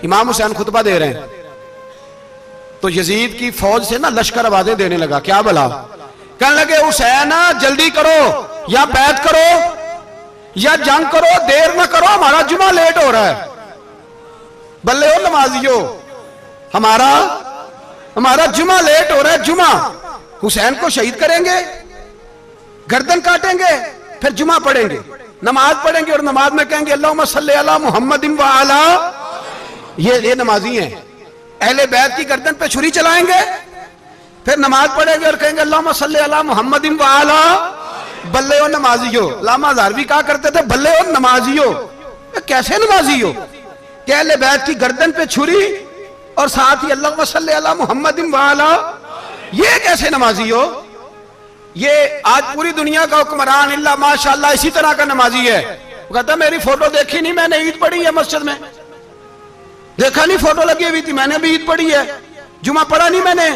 इमाम हुसैन खुतबा दे रहे हैं तो यजीद की फौज से ना लश्कर आवाजें देने लगा, क्या भला? कहने लगे हुसैन जल्दी करो, या बैत करो या जंग करो, देर ना करो, हमारा जुमा लेट हो रहा है। बल्ले हो नमाजियो, हमारा जुमा लेट हो रहा है। जुमा हुसैन को शहीद करेंगे, गर्दन काटेंगे, फिर जुमा पढ़ेंगे, नमाज पढ़ेंगे और नमाज में कहेंगे अल्लाहुम्मा सल्ली अला मुहम्मदिन व अला, ये नमाजी हैं। अहले बैत की गर्दन पे छुरी चलाएंगे, फिर नमाज पढ़ेंगे और कहेंगे अल्लाहुम्मा सल्ली अला मुहम्मदिन व अला। बल्ले हो नमाजियो। लामा हज़ारवी कहा करते थे बल्ले हो नमाजियो। कैसे नमाजियो? कि अहले बैत की गर्दन पे छुरी और साथ ही अल्लाहुम्मा सल्ली अला मुहम्मदिन व अला, ये कैसे नमाजी हो? ये आज पूरी दुनिया का हुक्मरान इल्ला माशाअल्लाह इसी तरह का नमाजी है। वो कहता मेरी फोटो देखी नहीं, मैंने ईद पढ़ी है मस्जिद में, देखा नहीं फोटो लगी हुई थी, मैंने भी ईद पढ़ी है, जुमा पढ़ा नहीं मैंने।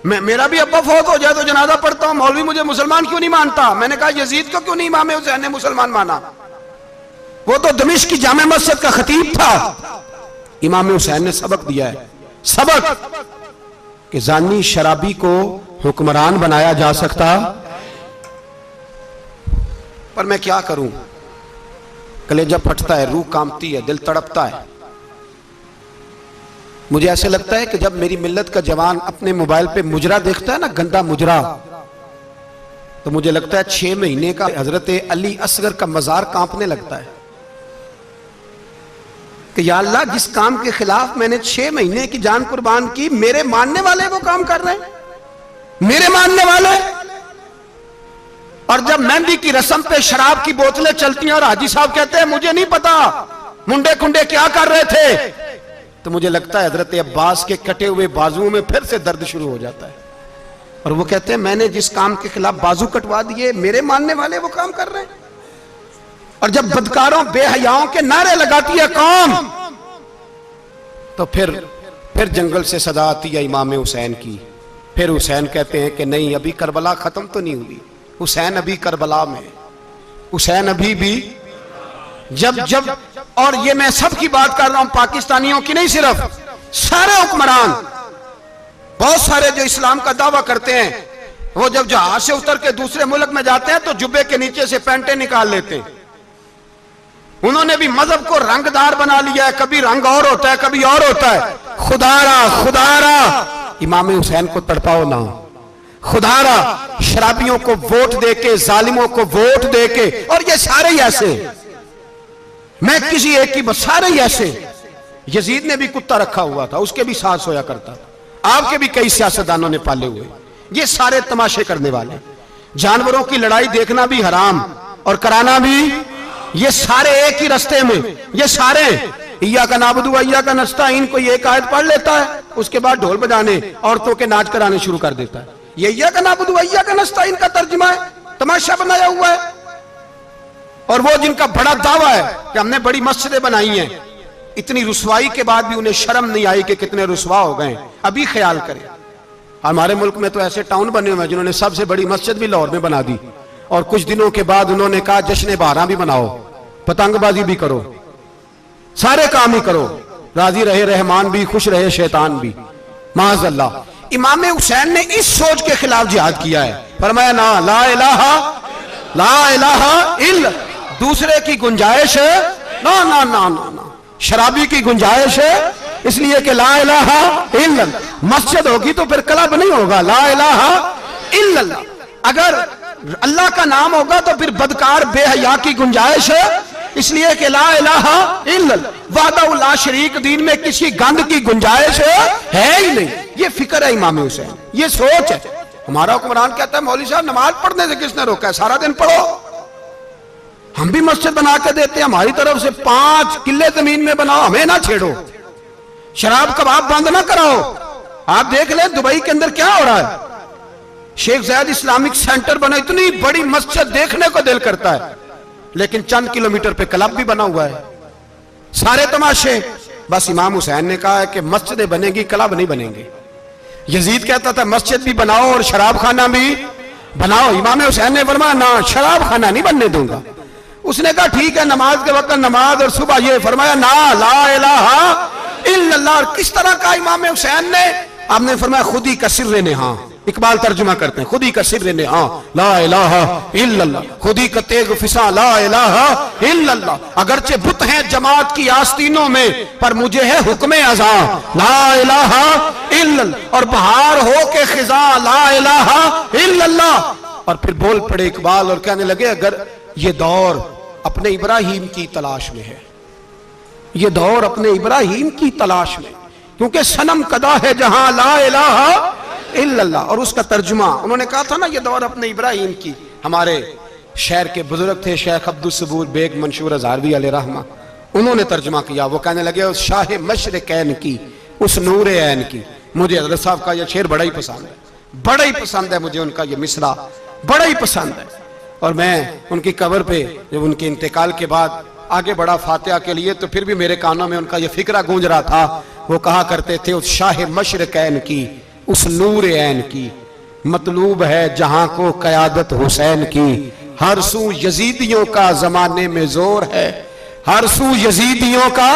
मेरा भी अब्बा फौत हो जाए तो जनाजा पढ़ता हूं, मौलवी मुझे मुसलमान क्यों नहीं मानता? मैंने कहा यजीद को क्यों नहीं इमाम हुसैन ने मुसलमान माना? वो तो दमिश्क की जामे मस्जिद का खतीब था। इमाम हुसैन ने सबक दिया है, सबक कि जानी शराबी को हुक्मरान बनाया जा सकता, पर मैं क्या करूं, कलेजा फटता है, रूह कांपती है, दिल तड़पता है। मुझे ऐसे लगता है कि जब मेरी मिल्लत का जवान अपने मोबाइल पे मुजरा देखता है ना, गंदा मुजरा, तो मुझे लगता है 6 महीने का हजरत अली असगर का मजार कांपने लगता है कि या अल्लाह जिस काम के खिलाफ मैंने 6 महीने की जान कुर्बान की, मेरे मानने वाले वो काम कर रहे हैं, मेरे मानने वाले। और जब मेहंदी की रस्म पे शराब की बोतलें चलती हैं और हाजी साहब कहते हैं मुझे नहीं पता मुंडे कुंडे क्या कर रहे थे, तो मुझे लगता है हजरत अब्बास के कटे हुए बाजुओं में फिर से दर्द शुरू हो जाता है। और वो कहते हैं मैंने जिस काम के खिलाफ बाजू कटवा दिए, मेरे मानने वाले वो काम कर रहे हैं। और जब बदकारों बेहयाओं के नारे लगाती है कौम, तो फिर जंगल से सदा आती है इमाम हुसैन की। फिर हुसैन कहते हैं कि नहीं, अभी करबला खत्म तो नहीं हुई, हुसैन अभी करबला में, हुसैन अभी भी जब और ये मैं सब की बात कर रहा हूं, पाकिस्तानियों की नहीं, सिर्फ सारे हुक्मरान, बहुत सारे जो इस्लाम का दावा करते हैं, वो जब जहाज से उतर के दूसरे मुल्क में जाते हैं तो जुब्बे के नीचे से पैंटें निकाल लेते हैं। उन्होंने भी मजहब को रंगदार बना लिया है, कभी रंग और होता है कभी और होता है। खुदारा इमाम हुसैन को तड़पाओ ना, खुदारा शराबियों को वोट देके, जालिमों को वोट देके, और ये सारे ही ऐसे, मैं किसी एक की, सारे ही ऐसे। यजीद ने भी कुत्ता रखा हुआ था, उसके भी साथ सोया करता था, आपके भी कई सियासतदानों ने पाले हुए। ये सारे तमाशे करने वाले, जानवरों की लड़ाई देखना भी हराम और कराना भी, ये सारे एक ही रास्ते में, ये सारे इय्या का नाबुदु इय्या का नस्ताईन, कोई एक आयत पढ़ लेता है, उसके बाद ढोल बजाने, औरतों के नाच कराने शुरू कर देता है। ये इय्या का नाबुदु इय्या का नस्ताईन का तर्जुमा है, तमाशा बनाया हुआ है। और वो जिनका बड़ा दावा है कि हमने बड़ी मस्जिदें बनाई हैं, इतनी रुसवाई के बाद भी उन्हें शर्म नहीं आई कि कितने रुसवा हो गए। अभी ख्याल करें, हमारे मुल्क में तो ऐसे टाउन बने हुए हैं जिन्होंने सबसे बड़ी मस्जिद भी लाहौर में बना दी, और कुछ दिनों के बाद उन्होंने कहा जश्न बहारा भी बनाओ, पतंगबाजी भी करो, सारे काम ही करो, राजी रहे रहमान भी, खुश रहे शैतान भी। माज़अल्लाह, इमाम हुसैन ने इस सोच के खिलाफ जिहाद किया है, फरमाया ना ला इलाहा इल्ला, दूसरे की गुंजाइश है ना ना ना ना ना, शराबी की गुंजाइश है, इसलिए कि ला इलाहा इल्ला, मस्जिद होगी तो फिर क्लब नहीं होगा, ला इलाहा इल्लल्लाह। अगर अल्लाह का नाम होगा तो फिर बदकार बेहया की गुंजाइश है, इसलिए कि ला इलाहा इल्लल्लाह, वहदहु ला शरीक, दीन में किसी गंद की गुंजाइश है ही नहीं। ये फिक्र है इमाम हुसैन, ये सोच है। हमारा हुक्मरान कहता है मौलवी साहब नमाज पढ़ने से किसने रोका है, सारा दिन पढ़ो। हम भी मस्जिद बना के देते हैं, हमारी तरफ से 5 किले जमीन में बनाओ, हमें ना छेड़ो, शराब कबाब बंद ना कराओ। आप देख ले दुबई के अंदर क्या हो रहा है, शेख ज़ायद इस्लामिक सेंटर बना, इतनी बड़ी मस्जिद देखने को दिल करता है, लेकिन चंद किलोमीटर पे क्लब भी बना हुआ है, सारे तमाशे। बस इमाम हुसैन ने कहा है कि मस्जिदें बनेगी, क्लब नहीं बनेंगे। यजीद कहता था मस्जिद भी बनाओ और शराब खाना भी बनाओ, इमाम हुसैन ने फरमाया ना, शराब खाना नहीं बनने दूंगा। उसने कहा ठीक है, नमाज के वक्त नमाज और सुबह ये, फरमाया ना ला इलाहा और किस तरह का इमाम हुसैन ने? आपने फरमाया खुद ही का सिर्रे ने, हाँ इकबाल तर्जुमा करते हैं, खुद ही का सिर्रे ने, हाँ ला इलाहा इल्लल्लाह, खुद ही का तेग फिसा ला इलाहा इल्लल्लाह। अगरचे बुत हैं जमात की आस्तीनों में, पर मुझे है हुक्म अज़ा ला इलाहा इल्लल्लाह। और बहार हो के खिजा ला इलाहा इल्लल्लाह। और फिर बोल पड़े इकबाल और कहने लगे अगर ये दौर अपने इब्राहिम की तलाश में है, ये दौर अपने इब्राहिम की तलाश में, क्योंकि सनम कदा है जहां ला इलाहा इल्लल्लाह। और उसका तर्जुमा उन्होंने कहा था ना, ये दौर अपने इब्राहिम की। हमारे शहर के बुजुर्ग थे शेख अब्दुल सबूर बेग मंशूर हज़ारवी अलैहि रहमा, उन्होंने तर्जुमा किया। वो कहने लगे उस शाह मशरिकैन की, उस नूर ऐन की। मुझे हज़रत साहब का यह शेर बड़ा ही पसंद है, बड़ा ही पसंद है मुझे उनका यह मिसरा बड़ा ही पसंद है। और मैं उनकी कब्र पे जब उनके इंतकाल के बाद आगे बढ़ा फातिहा के लिए, तो फिर भी मेरे कानों में उनका यह फिक्रा गूंज रहा था। वो कहा करते थे उस शाह मशरिकैन की, उस नूर ऐन की, मतलूब है जहां को क़यादत हुसैन की। हर सू यजीदियों का जमाने में जोर है, हर सू यजीदियों का।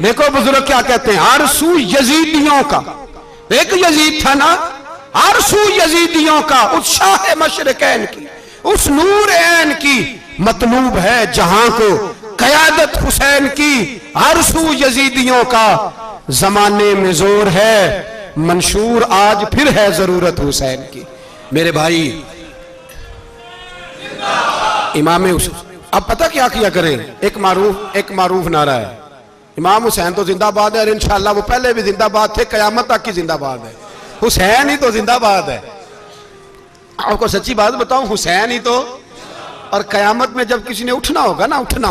देखो बुजुर्ग क्या कहते हैं, हर सू यजीदियों का। एक यजीद था ना, हर सू यजीदियों का, उस शाह मशरिकैन की, उस नूर ऐन की, मतलूब है जहां को क़यादत हुसैन की। हर सू यजीदियों का जमाने में जोर है, मंशूर आज फिर है जरूरत हुसैन की। मेरे भाई इमाम हुसैन, अब पता क्या किया करें, एक मारूफ नारा है, इमाम हुसैन तो जिंदाबाद है और इंशाअल्लाह वो पहले भी जिंदाबाद थे, कयामत तक की जिंदाबाद है। हुसैन ही तो जिंदाबाद है। आपको सच्ची बात बताऊं, हुसैन ही तो। और कयामत में जब किसी ने उठना होगा ना, उठना,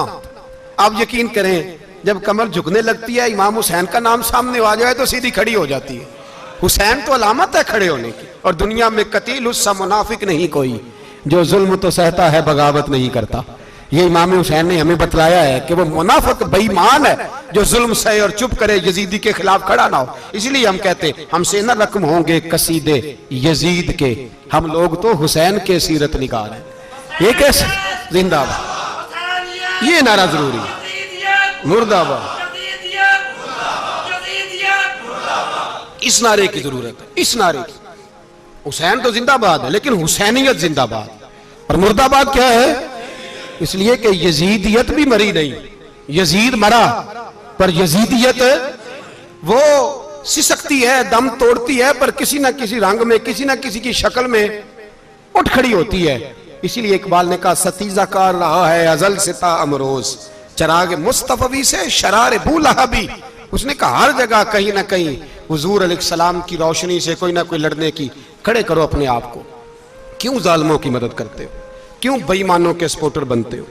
आप यकीन करें जब कमर झुकने लगती है, इमाम हुसैन का नाम सामने आ जाए तो सीधी खड़ी हो जाती है। हुसैन तो अलामत है खड़े होने की। और दुनिया में कतील उससा मुनाफिक नहीं कोई, जो जुल्म तो सहता है बगावत नहीं करता। ये इमाम हुसैन ने हमें बतलाया है कि वो मुनाफिक बेईमान है जो जुल्म सहे और चुप करे, यजीदी के खिलाफ खड़ा ना हो। इसलिए हम कहते हमसे न रकम होंगे कसीदे यजीद के, हम लोग तो हुसैन के सीरत निगार हैं। ये कैसे जिंदाबाद, ये नारा जरूरी है, मुर्दाबाद, इस नारे की जरूरत है, इस नारे की। हुसैन तो जिंदाबाद है, लेकिन हुसैनियत जिंदाबाद। और मुर्दाबाद क्या है? इसलिए कि यजीदियत भी मरी नहीं, यजीद मरा, पर यजीदियत वो सिसकती है, दम तोड़ती है, पर किसी ना किसी रंग में, किसी ना किसी की शक्ल में उठ खड़ी होती है। इसीलिए इकबाल ने कहा सतीजा कार रहा है अजल सिता अमरोज, चराग मुस्तफवी से शरार बूलहबी। उसने कहा हर जगह कहीं ना कहीं हुजूर अलैहिस्सलाम की रोशनी से कोई ना कोई लड़ने की। खड़े करो अपने आप को। क्यों जालिमों की मदद करते हो? क्यों बेईमानों के सपोर्टर बनते हो?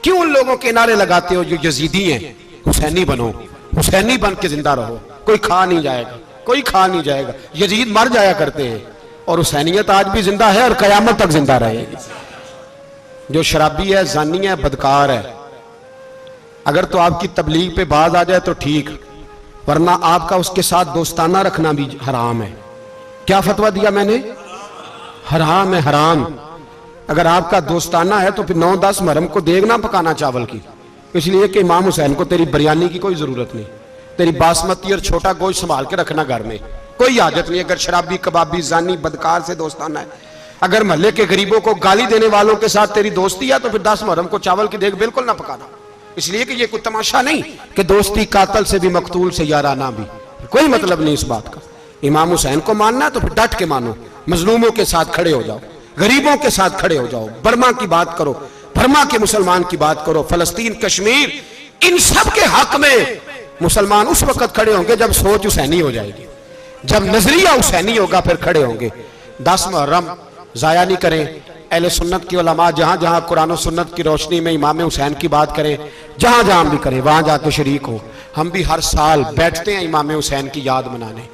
क्यों उन लोगों के नारे लगाते हो जो यजीदी हैं? हुसैनी बनो, हुसैनी बन के जिंदा रहो। कोई खा नहीं जाएगा, कोई खा नहीं जाएगा। यजीद मर जाया करते हैं और हुसैनियत आज भी जिंदा है और कयामत तक जिंदा रहेगी। जो शराबी है, जानी है, बदकार है, अगर तो आपकी तबलीग पे बाज आ जाए तो ठीक, वरना आपका उसके साथ दोस्ताना रखना भी हराम है। क्या फतवा दिया मैंने? हराम है, हराम। अगर आपका दोस्ताना है तो फिर 9-10 मुहर्रम को देग ना पकाना चावल की, इसलिए कि इमाम हुसैन को तेरी बिरयानी की कोई जरूरत नहीं। तेरी बासमती और छोटा गोश्त संभाल के रखना घर में, कोई आदत नहीं। अगर शराबी, कबाबी, जानी, बदकार से दोस्ताना है, अगर महल्ले के गरीबों को गाली देने वालों के साथ तेरी दोस्ती है तो फिर 10 मुहर्रम को चावल की देग बिल्कुल ना पकाना। इसलिए कि ये कोई तमाशा नहीं कि दोस्ती कातल से भी, मकतूल से याराना भी, कोई मतलब नहीं इस बात का। इमाम हुसैन को मानना तो फिर डट के मानो, मजलूमों के साथ खड़े हो जाओ, गरीबों के साथ खड़े हो जाओ, बर्मा की बात करो, बर्मा के मुसलमान की बात करो, फलस्तीन, कश्मीर, इन सब के हक में मुसलमान उस वक्त खड़े होंगे जब सोच हुसैनी हो जाएगी, जब नजरिया हुसैनी होगा, फिर खड़े होंगे। 10 मुहर्रम जाया नहीं करें। अहले सुन्नत की उलमा जहां जहां कुरान और सुन्नत की रोशनी में इमाम हुसैन की बात करें, जहां जहां भी करें, वहां जाके शरीक हो। हम भी हर साल बैठते हैं इमाम हुसैन की याद मनाने,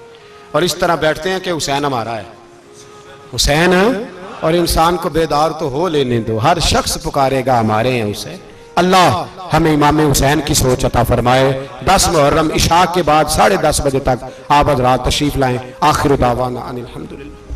और इस तरह बैठते हैं कि हुसैन हमारा है, हुसैन है, और इंसान को बेदार तो हो लेने दो, हर शख्स पुकारेगा हमारे हैं हुसैन। अल्लाह हमें इमाम हुसैन की सोच अता फरमाए। 10 मुहर्रम इशा के बाद 10:30 बजे तक आप हज़रात तशरीफ लाएं। आखिर दावाना अनिल हम्दुलिल्लाह।